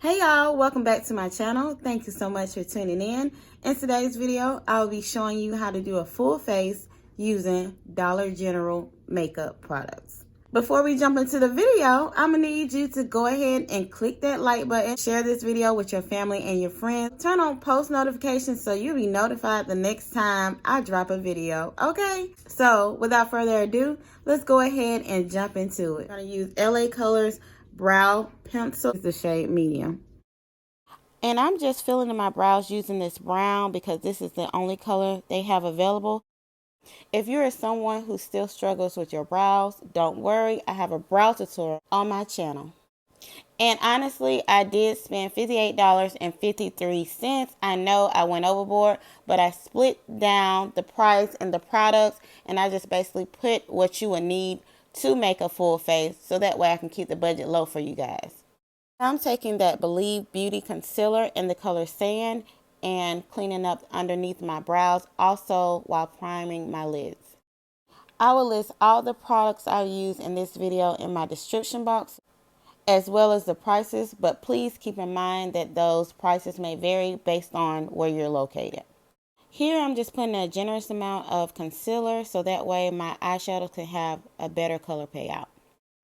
Hey y'all, welcome back to my channel. Thank you so much for tuning in. In today's video, I'll be showing you how to do a full face using Dollar General makeup products. Before we jump into the video, I'm gonna need you to go ahead and click that like button, share this video with your family and your friends, turn on post notifications so you'll be notified the next time I drop a video, okay? So without further ado, let's go ahead and jump into it. I'm gonna use LA Colors Brow Pencil, the shade medium. And I'm just filling in my brows using this brown because this is the only color they have available. If you're someone who still struggles with your brows, don't worry. I have a brow tutorial on my channel. And honestly, I did spend $58.53. I know I went overboard, but I split down the price and the products, and I just basically put what you would need to make a full face so that way I can keep the budget low for you guys. I'm taking that Believe Beauty Concealer in the color Sand and cleaning up underneath my brows, also while priming my lids. I will list all the products I use in this video in my description box, as well as the prices, but please keep in mind that those prices may vary based on where you're located. Here I'm just putting a generous amount of concealer so that way my eyeshadow can have a better color payout.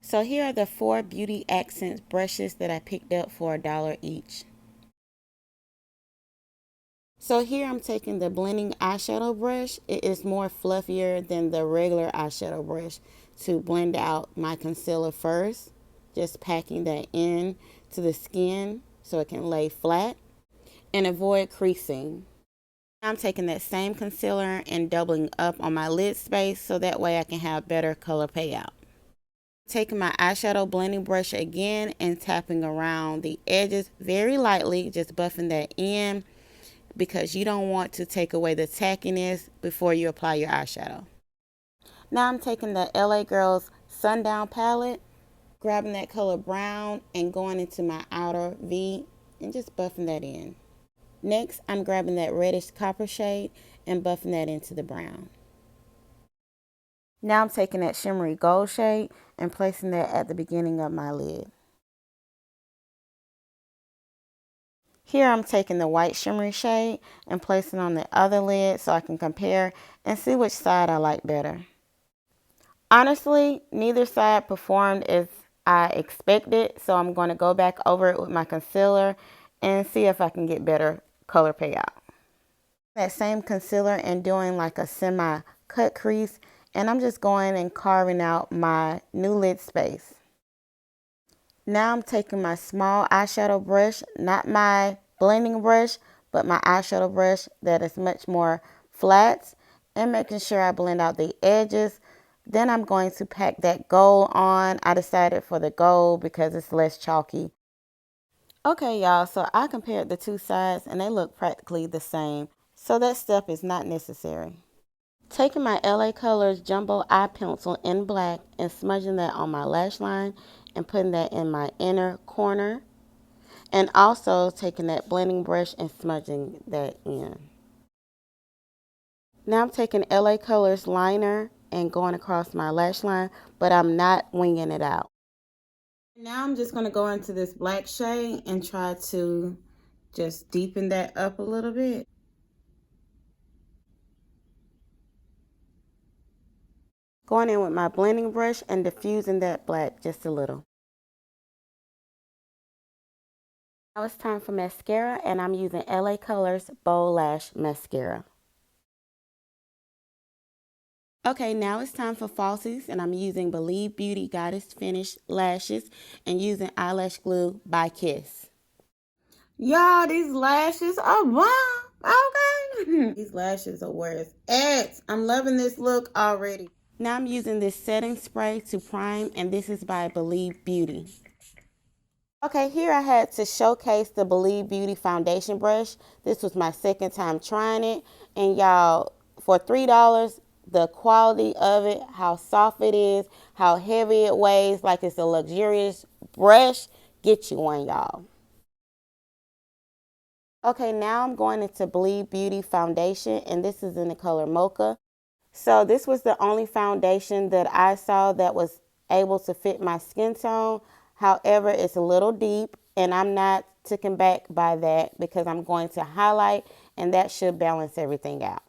So here are the 4 Beauty Accents brushes that I picked up for $1 each. So here I'm taking the blending eyeshadow brush. It is more fluffier than the regular eyeshadow brush to blend out my concealer first. Just packing that in to the skin so it can lay flat and avoid creasing. I'm taking that same concealer and doubling up on my lid space so that way I can have better color payout. Taking my eyeshadow blending brush again and tapping around the edges very lightly, just buffing that in because you don't want to take away the tackiness before you apply your eyeshadow. Now I'm taking the LA Girls Sundown palette, grabbing that color brown and going into my outer V and just buffing that in. Next, I'm grabbing that reddish copper shade and buffing that into the brown. Now I'm taking that shimmery gold shade and placing that at the beginning of my lid. Here I'm taking the white shimmery shade and placing on the other lid so I can compare and see which side I like better. Honestly, neither side performed as I expected, so I'm going to go back over it with my concealer and see if I can get better color payout. That same concealer and doing like a semi-cut crease, and I'm just going and carving out my new lid space. Now I'm taking my small eyeshadow brush, not my blending brush, but my eyeshadow brush that is much more flat, and making sure I blend out the edges. Then I'm going to pack that gold on. I decided for the gold because it's less chalky. Okay, y'all, so I compared the two sides and they look practically the same, so that step is not necessary. Taking my LA Colors Jumbo Eye Pencil in black and smudging that on my lash line and putting that in my inner corner. And also taking that blending brush and smudging that in. Now I'm taking LA Colors liner and going across my lash line, but I'm not winging it out. Now I'm just going to go into this black shade and try to just deepen that up a little bit. Going in with my blending brush and diffusing that black just a little. Now it's time for mascara, and I'm using LA Colors Bold Lash Mascara. Okay, now it's time for falsies, and I'm using Believe Beauty Goddess Finish Lashes and using eyelash glue by Kiss. Y'all, these lashes are bomb, okay? These lashes are where it's at. I'm loving this look already. Now I'm using this setting spray to prime, and this is by Believe Beauty. Okay, here I had to showcase the Believe Beauty foundation brush. This was my second time trying it, and y'all, for $3, the quality of it, how soft it is, how heavy it weighs, like it's a luxurious brush, get you one, y'all. Okay, now I'm going into Believe Beauty foundation, and this is in the color Mocha. So this was the only foundation that I saw that was able to fit my skin tone. However, it's a little deep, and I'm not taken back by that because I'm going to highlight, and that should balance everything out.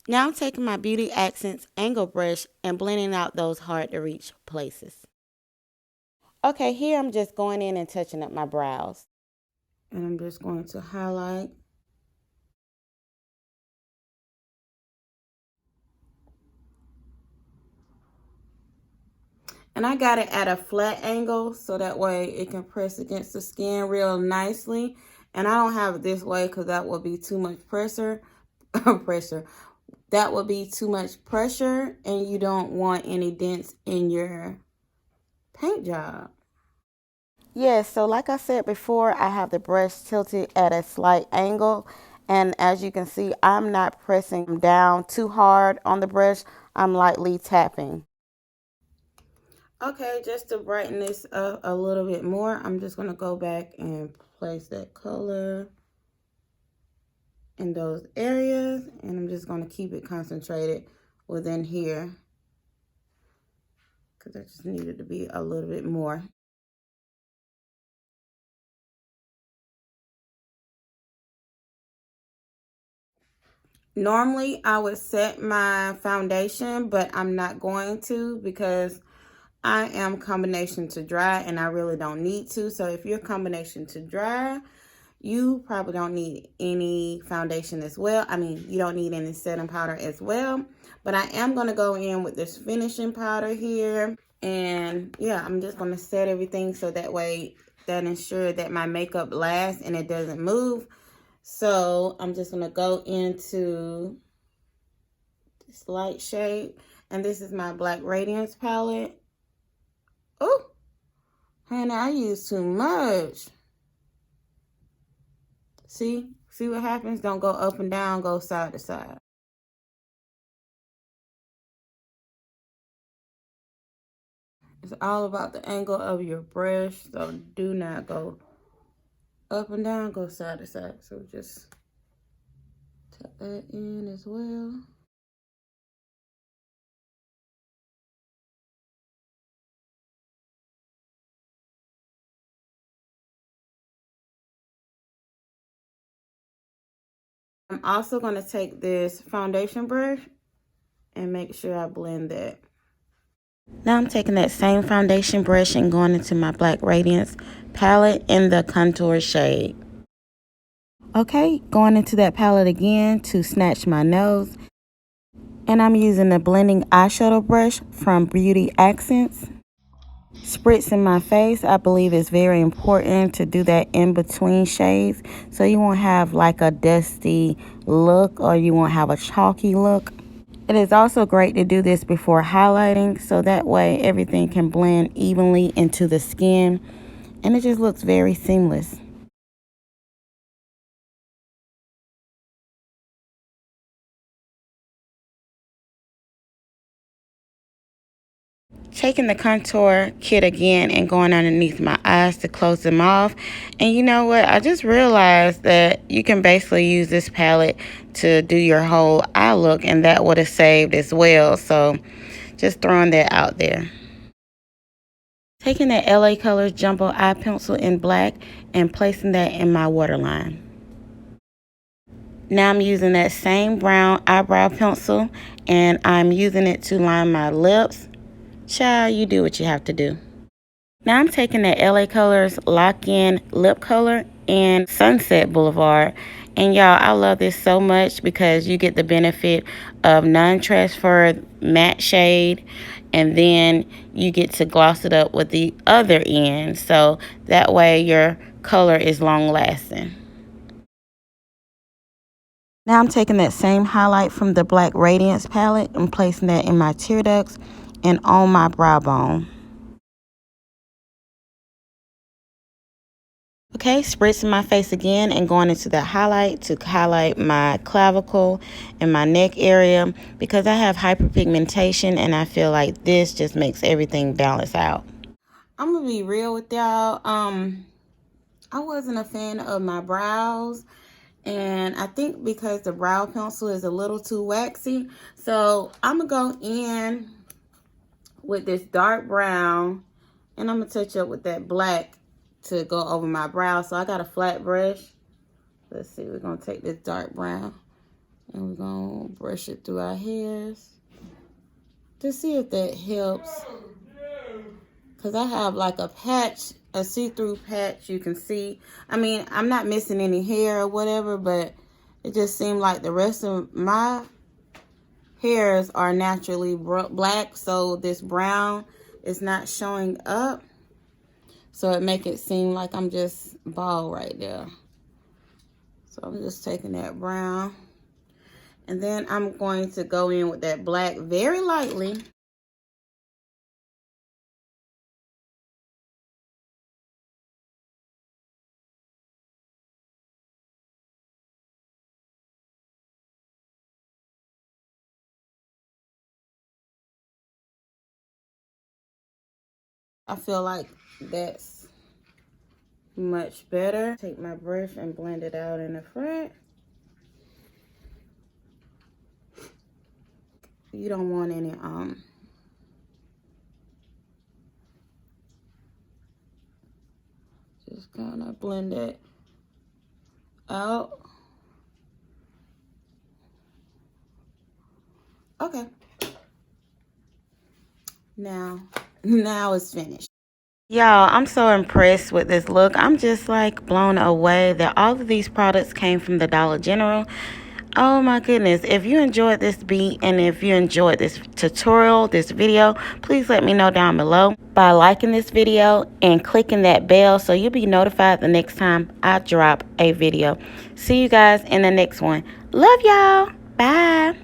Now I'm taking my Beauty Accents angle brush and blending out those hard to reach places. Okay, here I'm just going in and touching up my brows. And I'm just going to highlight. And I got it at a flat angle so that way it can press against the skin real nicely. And I don't have it this way because that would be too much pressure. That would be too much pressure, and you don't want any dents in your paint job. Yes, so like I said before, I have the brush tilted at a slight angle. And as you can see, I'm not pressing down too hard on the brush. I'm lightly tapping. Okay, just to brighten this up a little bit more, I'm just going to go back and place that color in those areas. And I'm just going to keep it concentrated within here, because I just needed to be a little bit more. Normally, I would set my foundation, but I'm not going to because I am combination to dry and I really don't need to. So if you're combination to dry, you probably don't need any foundation as well. I mean, you don't need any setting powder as well. But I am going to go in with this finishing powder here. And yeah, I'm just going to set everything so that way that ensures that my makeup lasts and it doesn't move. So I'm just going to go into this light shade. And this is my Black Radiance palette. Oh, honey, I use too much. See what happens? Don't go up and down, go side to side. It's all about the angle of your brush. So do not go up and down, go side to side. So just tap that in as well. I'm also going to take this foundation brush and make sure I blend that. Now I'm taking that same foundation brush and going into my Black Radiance palette in the contour shade. Okay, going into that palette again to snatch my nose. And I'm using the blending eyeshadow brush from Beauty Accents. Spritzing my face, I believe it's very important to do that in between shades so you won't have like a dusty look or you won't have a chalky look. It is also great to do this before highlighting so that way everything can blend evenly into the skin and it just looks very seamless. Taking the contour kit again and going underneath my eyes to close them off. And you know what? I just realized that you can basically use this palette to do your whole eye look, and that would have saved as well. So just throwing that out there. Taking that LA Colors Jumbo Eye Pencil in black and placing that in my waterline. Now I'm using that same brown eyebrow pencil and I'm using it to line my lips. Child, you do what you have to do. Now I'm taking that LA Colors Lock-In Lip Color in Sunset Boulevard. And y'all, I love this so much because you get the benefit of non-transfer matte shade. And then you get to gloss it up with the other end. So that way your color is long lasting. Now I'm taking that same highlight from the Black Radiance palette and placing that in my tear ducts and on my brow bone. Okay, spritzing my face again and going into the highlight to highlight my clavicle and my neck area because I have hyperpigmentation and I feel like this just makes everything balance out. I'm gonna be real with y'all. I wasn't a fan of my brows, and I think because the brow pencil is a little too waxy, so I'm gonna go in with this dark brown and I'm gonna touch up with that black to go over my brow. So I got a flat brush. Let's see, we're going to take this dark brown and we're going to brush it through our hairs to see if that helps. Because I have like a patch, a see-through patch you can see. I mean, I'm not missing any hair or whatever, but it just seemed like the rest of my hairs are naturally black. So this brown is not showing up. So it make it seem like I'm just bald right there. So I'm just taking that brown. And then I'm going to go in with that black very lightly. I feel like that's much better. Take my brush and blend it out in the front. You don't want any just kind of blend it out. Okay. Now it's finished. Y'all, I'm so impressed with this look. I'm just like blown away that all of these products came from the Dollar General. Oh my goodness. If you enjoyed this beat and if you enjoyed this tutorial, this video, please let me know down below by liking this video and clicking that bell so you'll be notified the next time I drop a video. See you guys in the next one. Love y'all. Bye.